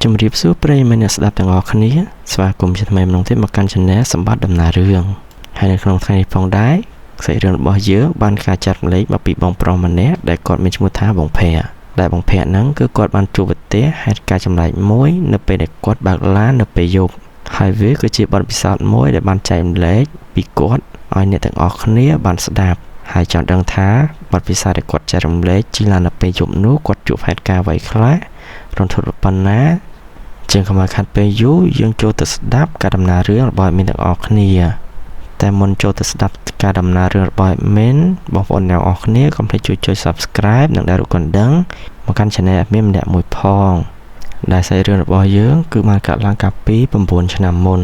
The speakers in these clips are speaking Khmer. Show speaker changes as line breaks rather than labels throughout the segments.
ជំរាបសួរប្រិយមិត្តអ្នកស្ដាប់ទាំងអស់គ្នាស្វាគមន៍ជាថ្មីម្ដងទៀតមកកាន់ Channel សម្បត្តិដំណើររឿងហើយនៅក្នុងថ្ងៃនេះផងដែរខ្សែរឿងរបស់យើងបានការចាត់រំលែកមកពីបងប្រុសម្នាក់ដែលគាត់មានឈ្មោះថាបងភ័ក្រដែលបងភ័ក្រហ្នឹងគឺគាត់បានជួបប្រទះហេតុការណ៍ចម្លែកមួយនៅពេលដែលគាត់បើកឡាននៅពេលយប់ហើយវាគឺជាបទពិសោធន៍មួយដែលបានចែករំលែកពីគាត់ឲ្យអ្នកទាំងអស់គ្នាបានស្ដាប់ហើយចង់ដឹងថាបទពិសោធន៍ដែលគាត់ចែករំលែកជិះឡាននៅពេលយប់នោះគាត់ជួបហេតុការណ៍អ្វីខ្លះរន្ធត់ប៉ុណ្ណាជាងកុំឲ្យខាត់ពេលយូរយើងចូលទៅស្ដាប់ការដំណើររឿងរបស់អ្នកទាំងអស់គ្នាតែមុនចូលទៅស្ដាប់ការដំណើររឿងរបស់មានបងប្អូនអ្នកអស់គ្នាកុំភ្លេចជួយ Subscribe និងដាក់រូបកណ្ដឹងមកកាន់ Channel មានម្នាក់មួយផងដែលខ្សែរឿងរបស់យើងគឺបានកាត់ឡើងកាលពី9ឆ្នាំមុន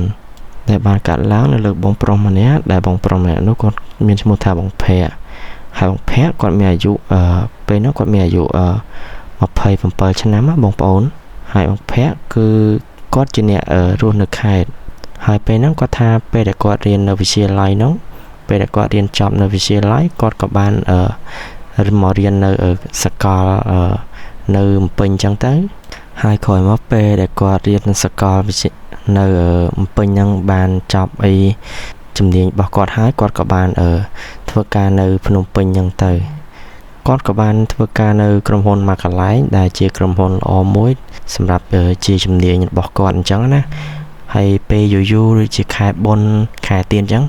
ដែលបានកាត់ឡើងនៅលើបងប្រុសម្នាក់ដែលបងប្រុសម្នាក់នោះគាត់មានឈ្មោះថាបងភ័ក្រហើយបងភ័ក្រគាត់មានអាយុពេលនោះគាត់មានអាយុ27ឆ្នាំបងប្អូនហើយបងភ័ក្រគឺគាត់ជាអ្នករស់នៅខេត្តហើយពេលហ្នឹងគាត់ថាពេលដែលគាត់រៀននៅវិទ្យាល័យនោះពេលដែលគាត់រៀនចប់នៅវិទ្យាល័យគាត់ក៏បានមករៀននៅសាកលនៅភ្នំពេញអញ្ចឹងទៅហើយក្រោយមកពេលដែលគាត់រៀននៅសាកលវិទ្យានៅភ្នំពេញហ្នឹងបានចប់អីជំនាញរបស់គាត់ហើយគាត់ក៏បានធ្វើការនៅភ្នំពេញអញ្ចឹងទៅគាត់ក៏បានធ្វើការនៅក្រុមហ៊ុនមួយកន្លែងដែលជាក្រុមហ៊ុនល្អមួយសម្រាប់ជាជំនាញរបស់គាត់អញ្ចឹងណាហើយពេលយូរឬជាខែបុណ្យខែទៀនអញ្ចឹង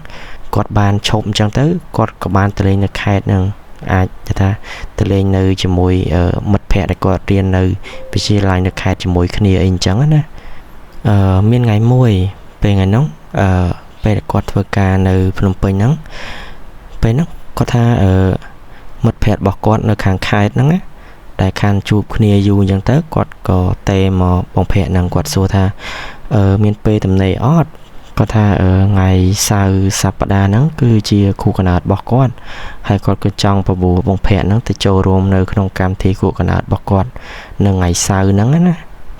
គាត់បានឈប់អញ្ចឹងទៅគាត់ក៏បានទៅលេងនៅខេត្តហ្នឹងអាចថាទៅលេងនៅជាមួយមិត្តភ័ក្តិដែលគាត់រៀននៅវិទ្យាល័យនៅខេត្តជាមួយគ្នាអីអញ្ចឹងណាមានថ្ងៃមួយពេលថ្ងៃហ្នឹងពេលគាត់ធ្វើការនៅភ្នំពេញហ្នឹងពេលហ្នឹងគាត់ថាមិត្តភ័ក្តិរបស់គាត់នៅខាងខេត្តហ្នឹងណាដែលខានជួបគ្នាយូរអញ្ចឹងទៅគាត់ក៏ទេមកបងភ័ក្រហ្នឹងគាត់សួរថាមានពេលទំនេរអត់គាត់ថាថ្ងៃសៅរ៍សប្តាហ៍ហ្នឹងគឺជាគូកណ្ដាលរបស់គាត់ហើយគាត់ក៏ចង់បបួលបងភ័ក្រហ្នឹងទៅចូលរួមនៅក្នុងកម្មវិធីគូកណ្ដាលរបស់គាត់នៅថ្ងៃសៅរ៍ហ្នឹងណា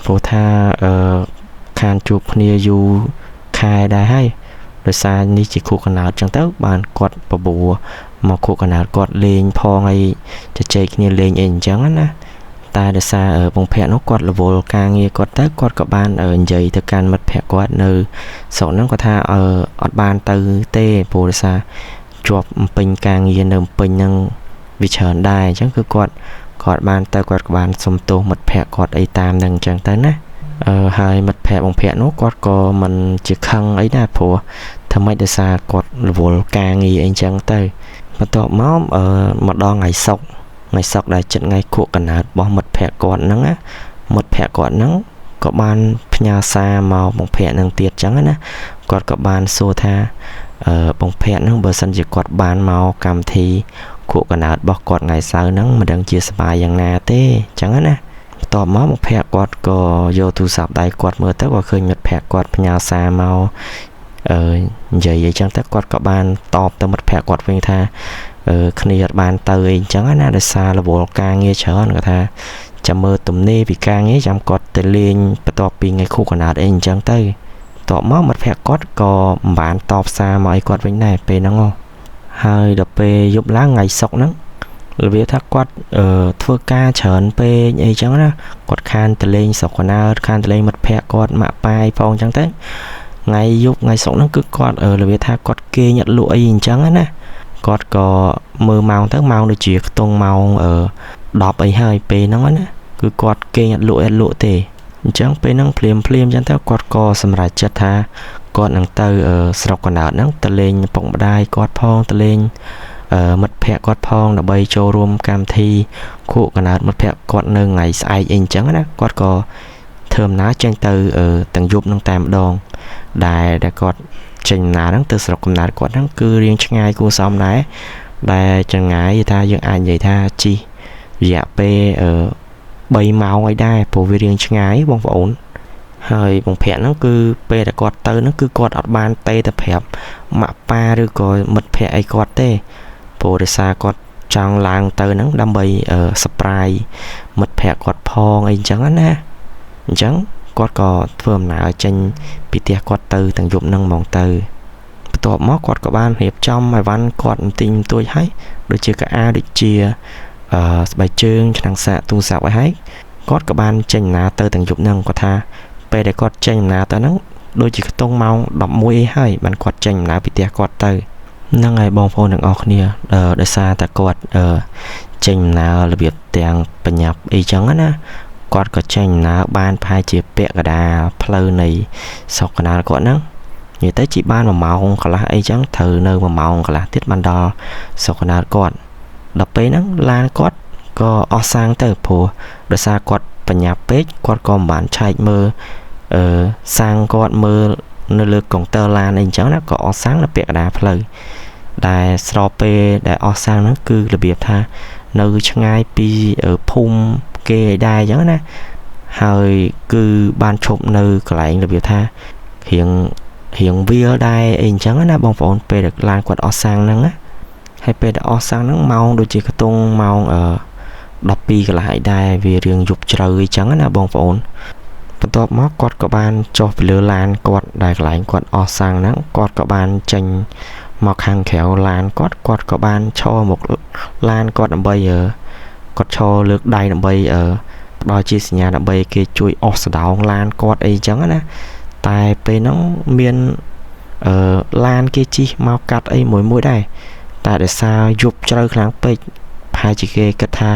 ព្រោះថាខានជួបគ្នាយូរខែដែរហើយដោយសារនេះជាគូកណ្ដាលអញ្ចឹងទៅបានគាត់បបួលមកគូកណ្ដាលគាត់លេងផងហើយជជែកគ្នាលេងអីអញ្ចឹងណាតែដោយសារបងភ័ក្រនោះគាត់រវល់ការងារគាត់ទៅគាត់ក៏បាននិយាយទៅកាន់មិត្តភ័ក្តិគាត់នៅស្រុកហ្នឹងគាត់ថាអត់បានទៅទេព្រោះដោយសារជាប់ពេញការងារនៅពេញហ្នឹងវាច្រើនដែរអញ្ចឹងគឺគាត់បានទៅគាត់ក៏បានសុំទោសមិត្តភ័ក្តិគាត់អីតាមហ្នឹងអញ្ចឹងទៅណាហើយមិត្តភ័ក្តិបងភ័ក្រនោះគាត់ក៏មិនជាខឹងអីដែរព្រោះធ្វើម៉េចដោយសារគាត់រវល់ការងារអីអញ្ចឹងទៅបន្ទាប់មកដល់ថ្ងៃសុក្រដែលចិត្តថ្ងៃខួបកណ្ដាលរបស់មិត្តភ័ក្តិគាត់ហ្នឹងណាមិត្តភ័ក្តិគាត់ហ្នឹងក៏បានផ្ញើសារមកបងភ័ក្រហ្នឹងទៀតអញ្ចឹងណាគាត់ក៏បានសួរថាបងភ័ក្រហ្នឹងបើសិនជាគាត់បានមកកម្មវិធីខួបកណ្ដាលរបស់គាត់ថ្ងៃសៅរ៍ហ្នឹងមិនដឹងជាសប្បាយយ៉ាងណាទេអញ្ចឹងណាបន្ទាប់មកបងភ័ក្រគាត់ក៏យកទូរស័ព្ទដៃគាត់មើលទៅក៏ឃើញមិត្តភ័ក្តិគាត់ផ្ញើសារមកនិយាយអីចឹងទៅគាត់ក៏បានតបទៅមិត្តភ័ក្តិគាត់វិញថាគ្នាអត់បានទៅអីចឹងណាដោយសាររវល់ការងារច្រើនគាត់ថាចាំមើលទំនេរពីការងារចាំគាត់ទៅលេងបន្ទាប់ពីថ្ងៃខួបកណ្ដាលអីចឹងទៅបន្ទាប់មកមិត្តភ័ក្តិគាត់ក៏មិនបានតបសារមកឲ្យគាត់វិញដែរពេលហ្នឹងហើយដល់ពេលយប់ឡើងថ្ងៃសុក្រហ្នឹងរបៀបថាគាត់ធ្វើការច្រើនពេកអីចឹងណាគាត់ខានទៅលេងស្រុកកណ្ដាលខានទៅលេងមិត្តភ័ក្តិគាត់ម៉ាក់ប៉ាយផងចឹងទៅថ្ងៃយប់ថ្ងៃសុក្រហ្នឹងគឺគាត់របៀបថាគាត់គេងអត់លក់អីអញ្ចឹងណាគាត់ក៏មើលម៉ោងទៅម៉ោងដូចជាខ្ទង់ម៉ោង10អីហើយពេលហ្នឹងណាគឺគាត់គេងអត់លក់ទេអញ្ចឹងពេលហ្នឹងភ្លាមអញ្ចឹងទៅគាត់ក៏សម្រេចចិត្តថាគាត់នឹងទៅស្រុកកណ្ដាលហ្នឹងទៅលេងឪពុកម្ដាយគាត់ផងទៅលេងមិត្តភ័ក្តិគាត់ផងដើម្បីចូលរួមកម្មវិធីខួបកណ្ដាលមិត្តភ័ក្តិគាត់នៅថ្ងៃស្អែកអីអញ្ចឹងណាគាត់ក៏ធ្វើដំណើរចេញទៅទាំងយប់ហ្នឹងតែម្ដងដែលគាត់ចេញដំណើរហ្នឹងទៅស្រុកកំណើតគាត់ហ្នឹងគឺរៀងឆ្ងាយគួរសមដែរដែលចម្ងាយថាយើងអាចនិយាយថាជិះរយៈពេល3ម៉ោងអីដែរព្រោះវារៀងឆ្ងាយបងប្អូនហើយបងភ័ក្រហ្នឹងគឺពេលដែលគាត់ទៅហ្នឹងគឺគាត់អត់បានទេទៅប្រាប់ម៉ាក់ប៉ាឬក៏មិត្តភ័ក្តិអីគាត់ទេព្រោះដោយសារគាត់ចង់ឡើងទៅហ្នឹងដើម្បីsurprise មិត្តភ័ក្តិគាត់ផងអីអញ្ចឹងណាអញ្ចឹងគាត់ក៏ធ្វើដំណើរចេញពីផ្ទះគាត់ទៅទាំងយប់ហ្នឹងហ្មងទៅបន្ទាប់មកគាត់ក៏បានរៀបចំអីវ៉ាន់គាត់បន្តិចបន្តួចហើយដូចជាកាអាដូចជាស្បែកជើងឆ្នាំងសាកទូរស័ព្ទអីហើយ គាត់ក៏បានចេញដំណើរទៅទាំងយប់ហ្នឹងគាត់ថាពេលដែលគាត់ចេញដំណើរទៅហ្នឹងដូចជាខ្ទង់ម៉ោង11អីហើយបានគាត់ចេញដំណើរពីផ្ទះគាត់ទៅហ្នឹងហើយបងប្អូនទាំងអស់គ្នាដោយសារតែគាត់ចេញដំណើររបៀបទាំងបញ្ញាប់អីចឹងណាគាត់ក៏ចេញដំណើរបានប្រហែលជាពាក់កណ្ដាលផ្លូវនៃស្រុកកណ្ដាលគាត់ហ្នឹងនិយាយទៅជីបាន1ម៉ោងកន្លះអីចឹងត្រូវនៅ1ម៉ោងកន្លះទៀតបានដល់ស្រុកកណ្ដាលគាត់ដល់ពេលហ្នឹងឡានគាត់ក៏អស់សាំងទៅព្រោះដោយសារគាត់បញ្ញាប់ពេកគាត់ក៏មិនបានឆែកមើលសាំងគាត់មើលនៅលើកុងទ័រឡានអីចឹងណាក៏អស់សាំងនៅពាក់កណ្ដាលផ្លូវដែលស្របពេលដែលអស់សាំងហ្នឹងគឺរបៀបថានៅឆ្ងាយពីភូមិគេឯដែរចឹងណាហើយគឺបានឈប់នៅកន្លែងរបៀបថារៀងវាលដែរអីចឹងណាបងប្អូនពេលដែលឡានគាត់អស់សាំងហ្នឹងណាហើយពេលដែលអស់សាំងហ្នឹងម៉ោងដូចជាខ្ទង់ម៉ោង12កន្លះឯដែរវារៀងយប់ជ្រៅអីចឹងណាបងប្អូនបន្ទាប់មកគាត់ក៏បានចុះពីលើឡានគាត់ដែលកន្លែងគាត់អស់សាំងហ្នឹងគាត់ក៏បានចេញមកខាងក្រៅឡានគាត់ក៏បានឈរមកឡានគាត់ដើម្បីគាត់ឈរលើកដៃដើម្បីផ្ដល់ជាសញ្ញាដើម្បីគេជួយអស់សណ្ដោងឡានគាត់អីចឹងណាតែពេលហ្នឹងមានឡានគេជិះមកកាត់អីមួយដែរតែដោយសារយប់ជ្រៅខ្លាំងពេកប្រហែលជាគេគិតថា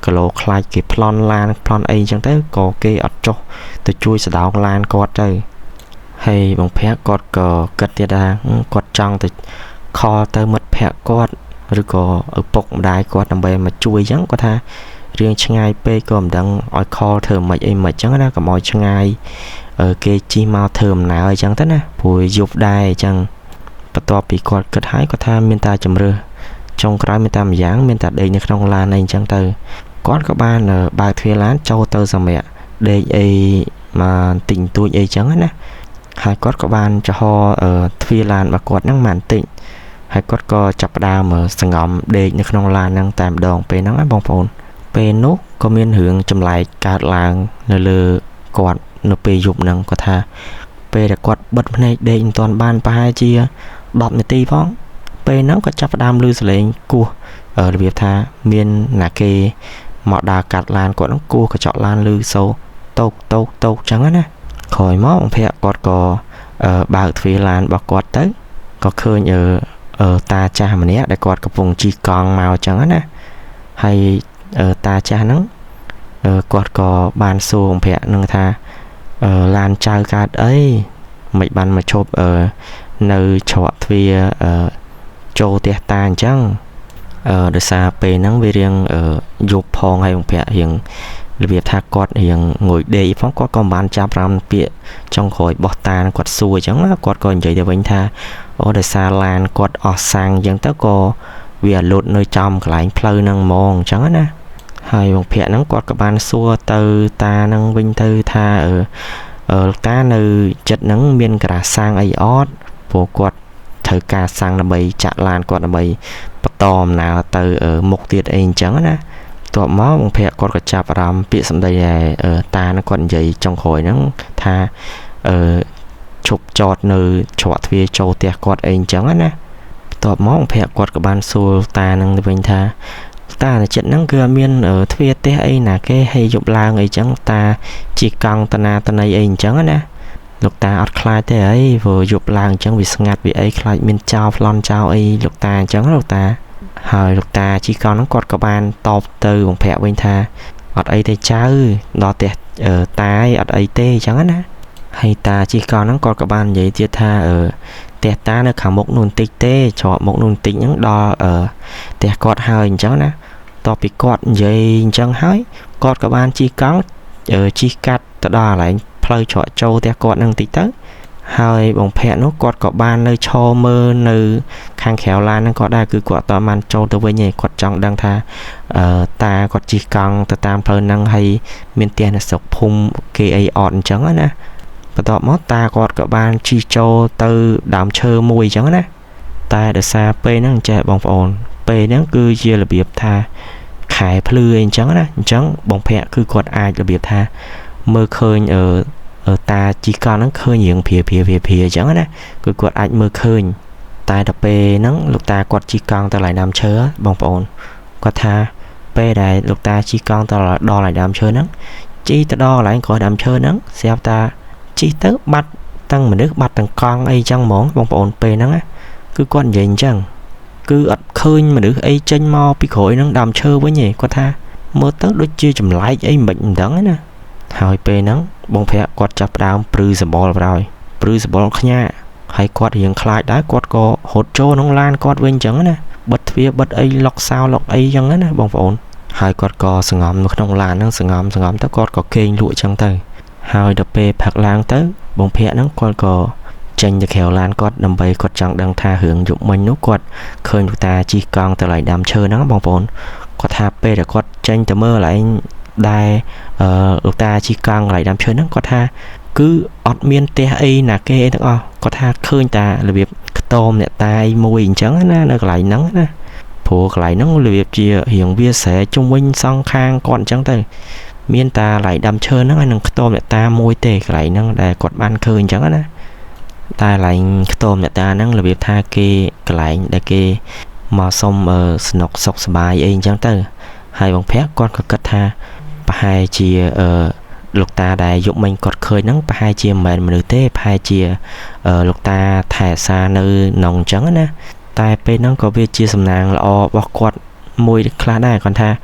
គីឡូខ្លាចគេប្លន់ឡានប្លន់អីចឹងទៅក៏គេអត់ចុះទៅជួយសណ្ដោងឡានគាត់ទៅហើយបងភ័ក្រគាត់ក៏គិតទៀតថាគាត់ចង់ទៅខលទៅមិត្តភ័ក្តិគាត់ឬក៏ឪពុកម្ដាយគាត់ដើម្បីមកជួយចឹងគាត់ថារឿងឆ្ងាយពេកក៏មិនដឹងឲ្យខលធ្វើមិនអីមិនចឹងណាកុំឲ្យឆ្ងាយគេជិះមកធ្វើដំណើរអញ្ចឹងទៅណាព្រោះយប់ដែរអញ្ចឹងបន្ទាប់ពីគាត់គិតហើយគាត់ថាមានតែជំរឿចុងក្រោយមានតែម្យ៉ាងមានតែដេកនៅក្នុងឡានអីអញ្ចឹងទៅគាត់ក៏បានបើកទ្វារឡានចូលទៅសម្រាប់ដេកអីមកទិញទួចអីចឹងណាហើយគាត់ក៏បានចំហទ្វារឡានរបស់គាត់ហ្នឹងបានតិចហើយគាត់ក៏ចាប់ផ្ដើមសង្ងំដេកនៅក្នុងឡានហ្នឹងតែម្ដងពេលហ្នឹងណាបងប្អូនពេលនោះក៏មានរឿងចម្លែកកើតឡើងនៅលើគាត់នៅពេលយប់ហ្នឹងគាត់ថាពេលដែលគាត់បិទភ្នែកដេកមិនទាន់បានប្រហែលជា10នាទីផងពេលហ្នឹងគាត់ចាប់ផ្ដើមឮសលេងគោះរបៀបថាមានណាគេមកដើរកាត់ឡានគាត់ហ្នឹងគោះកញ្ចក់ឡានឮសូរតោកចឹងណាក្រោយមកបងភ័ក្រគាត់ក៏បើកទ្វារឡានរបស់គាត់ទៅក៏ឃើញតាចាស់ម្នាក់ដែលគាត់កំពុងជិះកង់មកចឹងណាហើយតាចាស់ហ្នឹងគាត់ក៏បានសួរបងភ័ក្រនឹងថាឡានចៅកើតអីមិនបានមកឈប់នៅច្រកទ្វារចូលផ្ទះតាអញ្ចឹងដោយសារពេលហ្នឹងវារៀងយប់ផងហើយបងភ័ក្ររៀងរបៀបថាគាត់រៀងងុយដេកផងគាត់ក៏មិនបានចាប់អារម្មណ៍ពាក្យចុងក្រោយរបស់តាគាត់សួរអញ្ចឹងគាត់ក៏និយាយទៅវិញថាដោយសារឡានគាត់អស់សាំងអញ្ចឹងទៅក៏វាលូតនៅចំកន្លែងផ្លូវហ្នឹងហ្មងអញ្ចឹងណាហើយបងភ័ក្រហ្នឹងគាត់ក៏បានសួរទៅតាហ្នឹងវិញទៅថាតានៅចិត្តហ្នឹងមានការ៉ាសាំងអីអត់ព្រោះគាត់ត្រូវការសាំងដើម្បីចាក់ឡានគាត់ដើម្បីបន្តដំណើរទៅមុខទៀតអីអញ្ចឹងណាតបមកបងភ័ក្រគាត់ក៏ចាប់អារម្មណ៍ពាក្យសម្ដីដែលតាហ្នឹងគាត់និយាយចុងក្រោយហ្នឹងថាឈប់ចតនៅច្រកទ្វារចូលផ្ទះគាត់អីអញ្ចឹងណាតបមកបងភ័ក្រគាត់ក៏បានសួរតាហ្នឹងទៅវិញថាតានៅចិត្តហ្នឹងគឺអត់មានទ្វារផ្ទះអីណាគេឲ្យយប់ឡើងអីចឹងតាជីកង់តណាតណីអីអញ្ចឹងណាលោកតាអត់ខ្លាចទេអីព្រោះយប់ឡើងអញ្ចឹងវាស្ងាត់វាអីខ្លាចមានចោរប្លន់ចោរអីលោកតាអញ្ចឹងលោកតាហើយលោកតាជីកង់ហ្នឹងគាត់ក៏បានតបទៅបងភ័ក្រវិញថាអត់អីទេចៅដល់ផ្ទះតាឯងអត់អីទេអញ្ចឹងណាហើយតាជីកង់ហ្នឹងគាត់ក៏បាននិយាយទៀតថាផ្ទះតានៅខាងមុខនោះបន្តិចទេច្រកមុខនោះបន្តិចហ្នឹងដល់ផ្ទះគាត់ហើយអញ្ចឹងណាតបពីគាត់និយាយអញ្ចឹងហើយគាត់ក៏បានជីកង់ជិះកាត់ទៅដល់កន្លែងផ្លូវច្រកចូលផ្ទះគាត់ហ្នឹងបន្តិចទៅហើយបងភ័ក្រនោះគាត់ក៏បាននៅឈរមើលនៅខាងក្រៅឡានហ្នឹងគាត់ដែរគឺគាត់អត់បានចូលទៅវិញទេគាត់ចង់ដឹងថាតាគាត់ជិះកង់ទៅតាមផ្លូវហ្នឹងហើយមានផ្ទះនៅស្រុកភូមិគេអីអត់អញ្ចឹងណាបន្ទាប់មកតាគាត់ក៏បានជិះចូលទៅដើមឈើមួយអញ្ចឹងណាតែដោយសារពេលហ្នឹងចេះបងប្អូនពេលហ្នឹងគឺជារបៀបថាខែភ្លឺអីអញ្ចឹងណាអញ្ចឹងបងភ័ក្រគឺគាត់អាចរបៀបថាមើលឃើញតាជីកង់ហ្នឹងឃើញរៀងព្រាអញ្ចឹងណាគឺគាត់អាចមើលឃើញតែដល់ពេលហ្នឹងលោកតាគាត់ជីកង់ទៅឡើងដើមឈើបងប្អូនគាត់ថាពេលដែលលោកតាជីកង់ទៅដល់ឡើងដើមឈើហ្នឹង chi tới đó lại coi đam chơi nắng xem ta chi tới bắt tăng mình nước bắt tăng con ấy chẳng món bông bồn pê nắng á cứ quan vậy chẳng cứ ấp khơi mà được ấy trên mo bị khỏi nắng đam chơi với nhỉ có tha mơ tới đôi chia chùm lại ấy bệnh đắng nè hỏi pê nắng bông phẹ quạt chập đào prư sờ bò rồi prư sờ bò nha hay quạt hiện khai đá quạt có hột trâu nông lan quạt bên chẳng nè bật phía bật ấy lọc sao lọc ấy chẳng nè bông bồn hai quạt có sừng ngầm nó không lan nó sừng ngầm tới quạt có kênh lụa chẳng tới hai đập pê phạt lang tới bông phẹ nó quạt có tranh được khéo lan quạt đầm bay quạt chẳng đang tha hưởng dụng mình nút quạt khơi người ta chỉ còn từ lại đam chơi nó bông bồn quạt tha pê để quạt tranh từ mơ lại đai lúc ta chỉ còn lại đam chơi nó quạt tha cứ ọt miên te ấy là kê đó có tha khơi ta là việc tôm nè tai mùi trắng á nó lại nắng á phụ lại nắng là việc chia hiện bia sẽ trung minh song khang còn trắng tay miên ta lại đâm chơi nó anh tôm nè ta môi tê lại nó để quạt ban khơi trắng á ta lại tôm nè ta nó là việc tha kê lại để kê mà xong nọc sọc bài ấy trắng tay hai bằng phép con có cất tha hai chia lục ta đại dụng mình cọt khơi nắng hai chia mền mà được thế hai chia lục ta thẻ xa nơi nồng trắng nè tai pe nó có việc chia sầm nàng là bọc quạt môi khá đài còn tha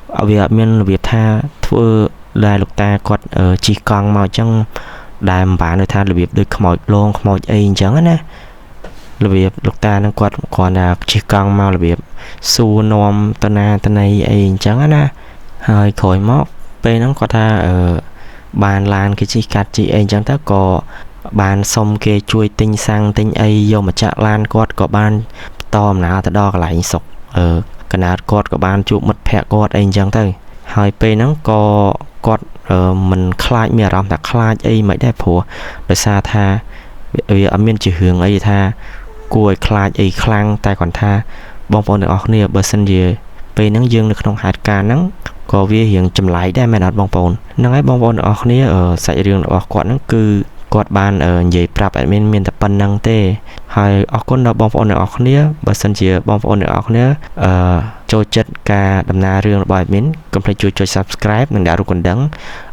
ở việc miền là việc tha thưa đại lục ta quạt chỉ còn màu trong đài bản nơi tha là việc được màu lon màu ấy trắng nè là việc lục ta nó quạt còn là chỉ còn màu là việc su nom tana tanay ấy trắng nè hơi khỏi móc pe nó có tha bàn lan cái chi cắt chị ấy chẳng ta có bàn xong kê chui tinh sang tinh ấy vô mà chạ lan quạt có bàn tòm nào ta đo lại sọc cái nào quạt có bàn chụp mất phẹ quạt ấy chẳng tới hai pe nó có quạt mình khai mẹ làm ta khai ấy mấy đẹp phù rồi xa tha vì ở miền chỉ hướng ấy tha cùi khai ấy khlang tay còn tha bông bông được nè bờ sân gì pe nó dương được không hạt ca nắng có việc hiện chậm lạiได้ไหมนะบางปอนนั่งไอ้บางปอนออกนี้ใส่เรื่องออกกอดนั่นคือกอดบ้านใหญ่ปรับไอ้เมียนแต่ปันนังเต้ให้ออกคนเราบางปอนออกนี้บัดสันเจียบางปอนออกนี้โจจัดการดำนาเรื่องบ่อยเม้นกำลังช่วย subscribe หนึ่งดาวคนดัง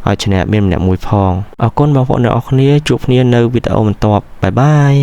เอาชนะเมียนเนี่ยมวยพองออกคนบางปอนออกนี้จูบนี้ในวิดีโอมันตอบบายบาย